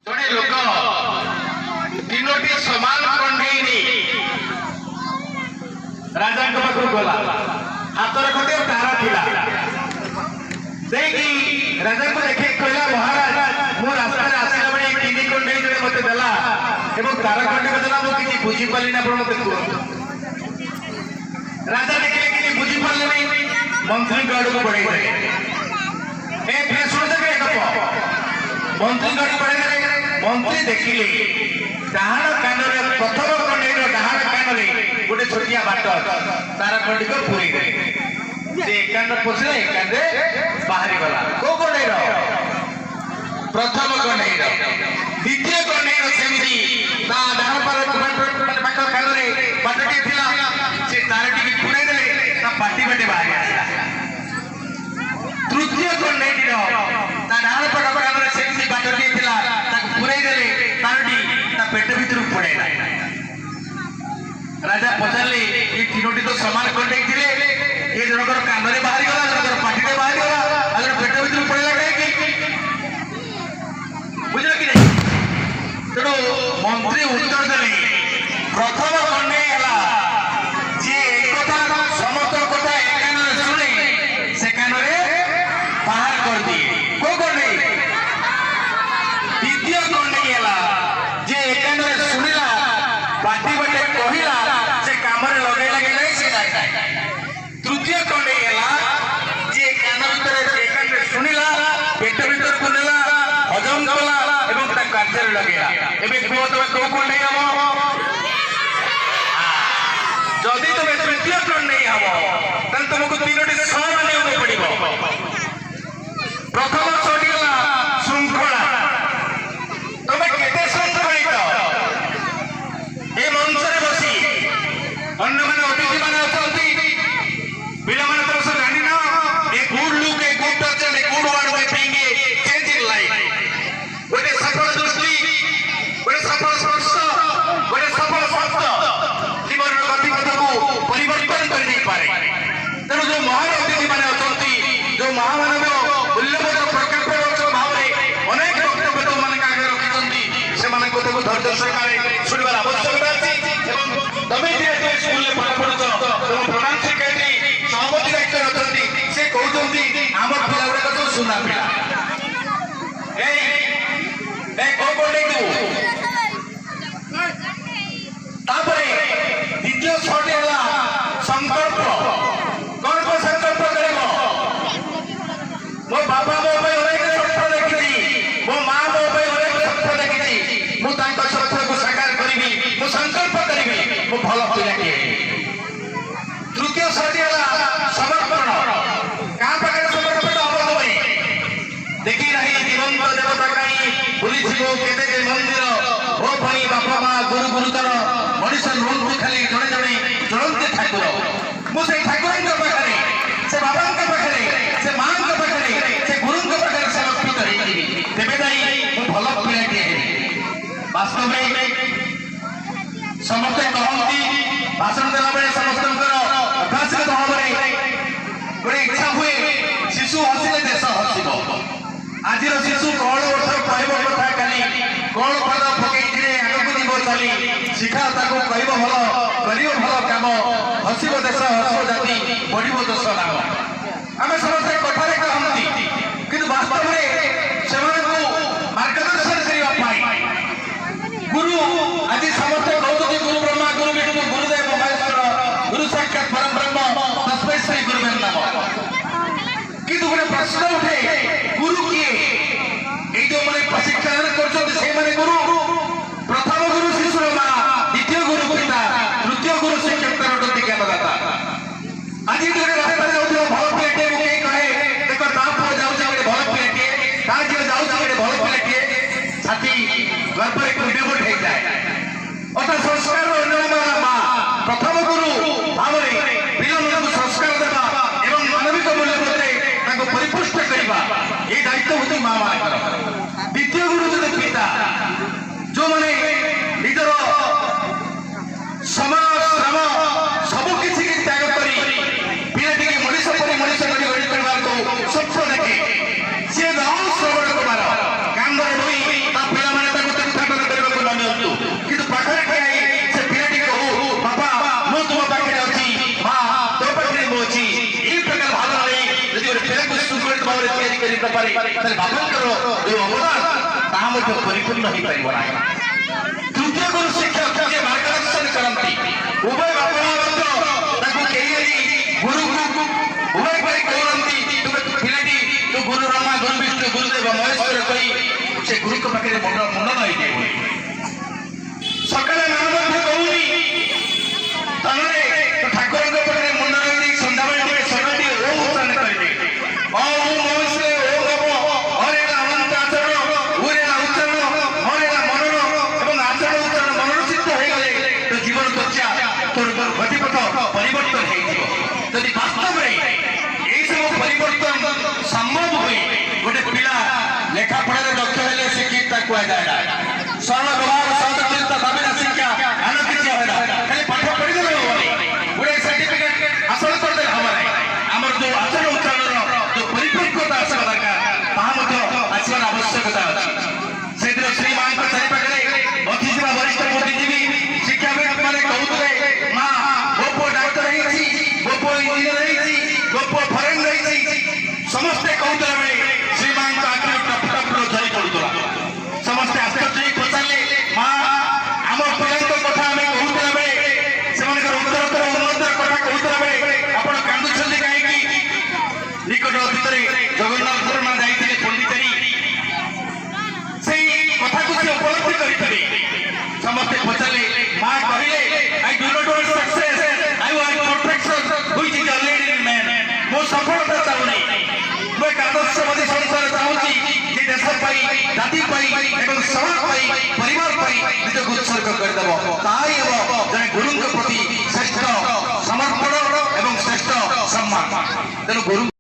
ଜଣେ ଲୋକ ତିନୋଟି ସମାନ କଣ୍ଢେଇ ନେଇ ରାଜାଙ୍କ ପାଖକୁ ଗଲା। ହାତରେ ଗୋଟେ ତାର ଥିଲା। ଦେଇକି ରାଜାଙ୍କୁ ଦେଖେଇ କହିଲା, ମହାରାଜ ମୁଁ ରାସ୍ତାରେ ଆସିଲା ବେଳେ ତିନି କଣ୍ଢେଇ ଜଣେ ମତେ ଦେଲା ଏବଂ ତାର କଣ୍ଢେଇ ଦେଲା, ମୁଁ କିଛି ବୁଝିପାରିଲିନି, ଆପଣ ମତେ କୁହନ୍ତୁ। ରାଜା ଦେଖିଲେ କିଛି ବୁଝିପାରିଲେ ନାହିଁ, ମନ୍ତ୍ରୀଙ୍କ ଆଡକୁ ବଢେଇ ଦେଲେ। ମନ୍ତ୍ରୀଙ୍କ ଆଡକୁ ବଢେଇ ଦେଲେ। ମନ୍ତ୍ରୀ ଦେଖିଲେ ଡାହାଣ କାନରେ, ପ୍ରଥମ କଣ୍ଢେଇର ଡାହାଣ କାନରେ ଗୋଟେ ଛୋଟିଆ ବାଟ, ତାର କଣ୍ଢେଇକୁ ପୁରେଇ ଦେଲେ। ସେ ଏକାନ୍ତ ପଶିଲା, ଏକାନ୍ତେ ବାହାରିଗଲା। କୋଉ କଣ୍ଢେଇର? ପ୍ରଥମ କଣ୍ଢେଇର। ଦ୍ୱିତୀୟ କଣ୍ଢେଇର ସେମିତି ତା ଡାହାଣ ପାଖ କାନରେ ବାଟଟିଏ ଥିଲା, ସେ ତାରଟିକି ପୁରେଇ ଦେଲେ, ତା ପାଟି ବାଟେ ବାହାରି ଆସିଲା। ତୃତୀୟ କଣ୍ଢେଇଟିର ତା ଡାହାଣ ପାଖ କାନରେ ସେମିତି ବାଟଟିଏ ଥିଲା, ତାକୁ ପୁରେଇ ଦେଲେ, ତାରଟି ତା ପେଟ ଭିତରକୁ ପଳେଇଲା। ରାଜା ପଚାରିଲେ, ଏ ତିନୋଟି ତ ସମାନ କଣ୍ଢେଇ ଥିଲେ, ଏ ଜଣଙ୍କର କାନରେ ବାହାରିଗଲା, ଜଣଙ୍କର ପାଟିରେ ବାହାରିଗଲା, ଆଉ ଜଣ ପେଟ ଭିତରକୁ ପଳେଇଲା କାହିଁକି? ବୁଝିଲ କି ନାହିଁ? ତେଣୁ ମନ୍ତ୍ରୀ ଉତ୍ତର ଦେଲେ, ପ୍ରଥମ କଣ୍ଢେଇ ହେଲା ଯିଏ ଏକଥା ସମସ୍ତ କଥା ଏ କାନରେ ଶୁଣେ, ସେ କାନରେ ବାହାର କରିଦିଏ। କୋଉ କଣ୍ଢେଇ? ଦ୍ୱିତୀୟ କଣ୍ଢେଇ ହେଲା ଯିଏ ଏ କାନରେ ଶୁଣିଲା, ପାଟି ବାଟେ କହିଲା, ସେ କାମରେ ଲଗେଇଲା କି ନାହିଁ ସେ ଜାଣିଥାଏ। ତୃତୀୟ କଣ୍ଢେଇ ହେଲା ଯିଏ କାନ ଭିତରେ ଏ କାନରେ ଶୁଣିଲା, ପେଟ ଭିତରକୁ ନେଲା, ହଜମ କଲା ଏବଂ ତା କାର୍ଯ୍ୟରେ ଲଗେଇଲା। ଏବେ କୁହ ତମେ କୋଉ କଣ୍ଢେଇ ହବ? ଯଦି ତମେ ତୃତୀୟ କଣ୍ଢେଇ ହବ, ତାହେଲେ ତମକୁ ତିନୋଟି ସ ମାନିବାକୁ ପଡିବ। ପ୍ରଥମ ସଟି ହେଲା ଶୃଙ୍ଖଳା। ତମେ କେତେ ଶୃଙ୍ଖଳିତ? ଏ ମଞ୍ଚରେ ବସି ଅନ୍ୟମାନେ ଅତିଥିମାନେ ଅଛନ୍ତି, ପିଲାମାନେ ତମ ସହ ଜାଣିନ, a good look, a good touch, a good word by being a change in life. ଗୋଟେ ସଫଳ ଦୃଷ୍ଟି, ଗୋଟେ ସଫଳ ସ୍ପର୍ଶ, ଗୋଟେ ସଫଳ ଶବ୍ଦ ଜୀବନର ଗତିପଥକୁ ପରିବର୍ତ୍ତନ କରିଦେଇପାରେ। ତେଣୁ ଯୋଉ ମହାନ ଅତିଥିମାନେ ଅଛନ୍ତି, ଯୋଉ ମହାମାନବ ମୂଲ୍ୟବୋଧ ପ୍ରକଳ୍ପ ଭାବରେ ଅନେକ ବକ୍ତବ୍ୟ ତୁମମାନଙ୍କ ଆଗରେ ରଖିଛନ୍ତି, ସେମାନଙ୍କୁ ତାକୁ ଧୈର୍ଯ୍ୟ ସହକାରେ ଶୁଣିବାର ଆବଶ୍ୟକତା ଅଛି। ଏବଂ ତମେ ଯେହେତୁ ସ୍କୁଲରେ ପାଠ ପଢୁଛ, ତମ ପ୍ରଧାନ ଶିକ୍ଷୟିତ୍ରୀ ସଭାପତି ଦାୟିତ୍ୱରେ ଅଛନ୍ତି, ସେ କହୁଛନ୍ତି ଆମ ପିଲା ଗୁଡାକ ସବୁ ସୁନା ପିଲା। କୋଉ କଣ୍ଢେଇ? ତାପରେ ଦ୍ୱିତୀୟ ଛଅଟି ହେଲା ସଂକଳ୍ପ। କଣ କଣ ସଂକଳ୍ପ କରିବ? ମୋ ବାପା ମୋ ପାଇଁ ଅନେକ ସ୍ୱପ୍ନ ଦେଖିଛି, ମୋ ମା ମୋ ପାଇଁ ଅନେକ ସ୍ୱପ୍ନ ଦେଖିଛି, ମୁଁ ତାଙ୍କ ସ୍ୱପ୍ନକୁ ସାକାର କରିବି, ମୁଁ ସଂକଳ୍ପ କରିବି, ମୁଁ ଭଲ ପିଲାଟିଏ ହେବି। ତୃତୀୟ ଛଅଟି ହେଲା ସମର୍ପଣ। କାହା ପାଖରେ ସମର୍ପଣ ହବ? ତମେ ଦେଖି ନାହିଁ ଜୀବନ୍ତ ଦେବତା କାହିଁ ବୁଲିଥିବ କେତେ ଯେ ମନ୍ଦିର, ଓ ଭାଇ ବାପା ମା ଗୁରୁ ଗୁରୁତର, ମଣିଷ ନୁହନ୍ତି ଖାଲି ଜଣେ ଜଣେ ଚଳନ୍ତି ଠାକୁର। ମୁଁ ସେଇ ଠାକୁରଙ୍କ ପାଖରେ, ସେ ବାବାଙ୍କ ପାଖରେ, ସେ ମାଙ୍କ ପାଖରେ, ସେ ଗୁରୁଙ୍କ ପାଖରେ ସମର୍ପିତ ହେଇଯିବି, ତେବେ ଯାଇ ମୁଁ ଭଲ ପିଲାଟିଏ ହେବି। ବାସ୍ତବରେ ସମସ୍ତେ କହନ୍ତି, ଭାଷଣ ଦେଲା ବେଳେ ସମସ୍ତଙ୍କର ଅଭ୍ୟାସଗତ ଭାବରେ ଗୋଟେ ଇଚ୍ଛା ହୁଏ, ଶିଶୁ ହସିଲେ ଦେଶ ହସିବ। ଆଜିର ଶିଶୁ କଣ ଅର୍ଥ କହିବ କଥା କାଲି, କଣ ପାଦ ପକେଇଥିଲେ ଆଗକୁ ଯିବ ଚାଲି, ଶିଖା ତାକୁ କହିବ ଭଲ, କରିବ ଭଲ କାମ, ହସିବ ଦେଶ, ହସିବ ଜାତି, ବଢିବ ଦେଶ ନାମ। ଆମେ ସମସ୍ତେ କଥାରେ କହନ୍ତି, କିନ୍ତୁ ବାସ୍ତବରେ ସେମାନଙ୍କୁ ମାର୍ଗଦର୍ଶନ କରିବା ପାଇଁ ଗୁରୁ, ଆଜି ସମସ୍ତେ କହୁଛନ୍ତି ଗୁରୁ ବ୍ରହ୍ମା ଗୁରୁ ବିଷ୍ଣୁ ଗୁରୁଦେବ ମହେଶ୍ୱର ଗୁରୁ ସାକ୍ଷାତ ପରମ ବ୍ରହ୍ମ ତସ୍ମୈ ଶ୍ରୀ ଗୁରୁବେ ନମଃ। କିନ୍ତୁ ଗୋଟେ ପ୍ରଶ୍ନ ଉଠେ, ଗୁରୁ କିଏ? ଏଇ ଯୋଉମାନେ ପ୍ରଶିକ୍ଷଣ କରୁଛନ୍ତି ସେଇମାନେ ଗୁରୁ? ପ୍ରଥମ ଗୁରୁ ଶିଶୁର ମା, ଦ୍ୱିତୀୟ ଗୁରୁ ପିତା, ତୃତୀୟ ଗୁରୁ ଶିକ୍ଷକର ଜ୍ଞାନଦାତା। ଆଜି ଗୋଟେ ରାସ୍ତାରେ ଯାଉଥିବା ଭଲ ପିଲାଟିଏ, ମୁଁ କେହି କହେ ଦେଖ ତା ପୁଅ ଯାଉଛି ଗୋଟେ ଭଲ ପିଲାଟିଏ, ତା ଝିଅ ଯାଉଛି ଗୋଟେ ଭଲ ପିଲାଟିଏ, ଛାତି ଗର୍ବରେ କୁଣ୍ଡେମୁଟ ହେଇଯାଏ। ଅର୍ଥାତ୍ ସଂସ୍କାରର ଅନ୍ୟତମ ମା, ପ୍ରଥମ ଗୁରୁ ଭାବରେ ପିଲାମାନଙ୍କୁ ସଂସ୍କାର ଦେବା ଏବଂ ମାନବିକ ମୂଲ୍ୟବୋଧରେ ତାଙ୍କୁ ପରିପୁଷ୍ଟ କରିବା ଭାବରେ ତିଆରି କରିପାରେ ତାହେଲେ ବାପାଙ୍କର ଯେଉଁ ଅବଦାନ ତାହା ମଧ୍ୟ ପରିପୂର୍ଣ୍ଣ ହୋଇପାରିବ ନାହିଁ। ତୃତୀୟ ଗୁରୁ ଶିକ୍ଷକ ଯିଏ ମାର୍ଗଦର୍ଶନ କରନ୍ତି ଉଭୟ ବାପା ମଧ୍ୟ ତାକୁ କେହି ଆଜି ଗୁରୁକୁ ଉଭୟ କରି କହୁଛନ୍ତି ପିଲାଟି ତୁ ଗୁରୁ ବ୍ରହ୍ମା ଗୁରୁ ବିଷ୍ଣୁ ଗୁରୁଦେବ ମହେଶ୍ୱର କହି ସେ ଗୁରୁଙ୍କ ପାଖରେ ମୁଣ୍ଡନ ହେଇଯାଏ। ସକାଳେ ମା ମଧ୍ୟ କହୁନି ତନରେ ଠାକୁରଙ୍କ ପାଖରେ ମୁଣ୍ଡ ରହି ସନ୍ଧ୍ୟାବେଳେ ଟିକେ ସକାଳ ଟିକେ ଓଁ ଉଚ୍ଚାରଣ କରିବେ ଓଁ ମହେଶ୍ୱର ଓଁ ଗପ ହରେଲା ଅନନ୍ତ ଆଚରଣ ଉରେଲା ଉଚ୍ଚାରଣ ହରେଲା ମନନ ଏବଂ ଆଚରଣ ଉଚ୍ଚାରଣ ମନନ ସିଦ୍ଧ ହେଇଗଲେ ତ ଜୀବନ ଚର୍ଚ୍ଚା ତୋର ଗତିପଥ ପରିବର୍ତ୍ତନ ହେଇଯିବ। ଯଦି ବାସ୍ତବରେ ଏଇସବୁ ପରିବର୍ତ୍ତନ ସମ୍ଭବ ହୁଏ ଗୋଟେ ପିଲା ଲେଖାପଢ଼ାରେ ଦକ୍ଷ ହେଲେ ସେ କି ତାକୁ କୁହାଯାଏ ସରଳ ବ୍ୟବହାର ସହଜ ଚିନ୍ତା ଦାବିନା ଶିକ୍ଷା ଆନ କିଛି ହବ ନା ଖାଲି ପାଠ ପଢିଦେଲେ ହବନି ଗୋଟେ ସାର୍ଟିଫିକେଟ ହାସଲ କରିଦେଲେ ହବ ନାହିଁ। ଆମର ଯୋଉ ଆଚରଣ ଉଚ୍ଚାରଣର ଯୋଉ ପରିପକ୍ୱତା ଆସିବା ଦରକାର ତାହା ମଧ୍ୟ ଆସିବାର ଆବଶ୍ୟକତା ଅଛି। ସେଦିନ ଶ୍ରୀ ମାଙ୍କ ଚାରିପାଖରେ ବସିଥିବା ବରିଷ୍ଠ ବୁଦ୍ଧିଜୀବୀ ଶିକ୍ଷାବିତ ମାନେ କହୁଥିଲେ ମା ମୋ ପୁଅ ଡାକ୍ତର ହେଇଛି ମୋ ପୁଅ ଇଞ୍ଜିନିୟର ହେଇଛି ମୋ ପୁଅ ଫରେନ୍ ହେଇଛି ସମସ୍ତେ କହୁଥିଲା ବେଳେ ଶ୍ରୀ ମାଙ୍କ ଆଖିରେ ଟପ ଟପ ଝରି ପଡୁଥିଲା। ସମସ୍ତେ ଆଶ୍ଚର୍ଯ୍ୟ ହେଇ ପଚାରିଲେ ମା ଆମ ପିଲାଙ୍କ କଥା ଆମେ କହୁଥିଲା ବେଳେ ସେମାନଙ୍କର ଉତ୍ତରୋତ୍ତର ଉନ୍ନତିର କଥା କହୁଥିଲା ବେଳେ ଆପଣ କାନ୍ଦୁଛନ୍ତି କାହିଁକି? ନିକଟ ଅତୀତରେ ଜଗନ୍ନାଥପୁର ମା ଯାଇଥିଲେ ପଣ୍ଡିଚେରୀ ସେଇ କଥାକୁ ସେ ଉପଲବ୍ଧି କରିଥିଲେ। ସମସ୍ତେ ପଚାରିଲେ ମା କହିଲେ I do not want success I want perfection which is already in man. ମୁଁ ସଫଳତା ଚାହୁଁନି ମୁଁ ଏକ ଆଦର୍ଶବାଦୀ ସଂସାର ଚାହୁଁଛି ଯେ ଦେଶ ପାଇଁ ଜାତି ପାଇଁ ଏବଂ ସମାଜ ପାଇଁ ପରିବାର ପାଇଁ ନିଜକୁ ଉତ୍ସର୍ଗ କରିଦେବ। ତାହା ହିଁ ହେବ ଜଣେ ଗୁରୁଙ୍କ ପ୍ରତି ଶ୍ରେଷ୍ଠ ସମର୍ପଣ ଏବଂ ଶ୍ରେଷ୍ଠ ସମ୍ମାନ। ତେଣୁ ଗୁରୁ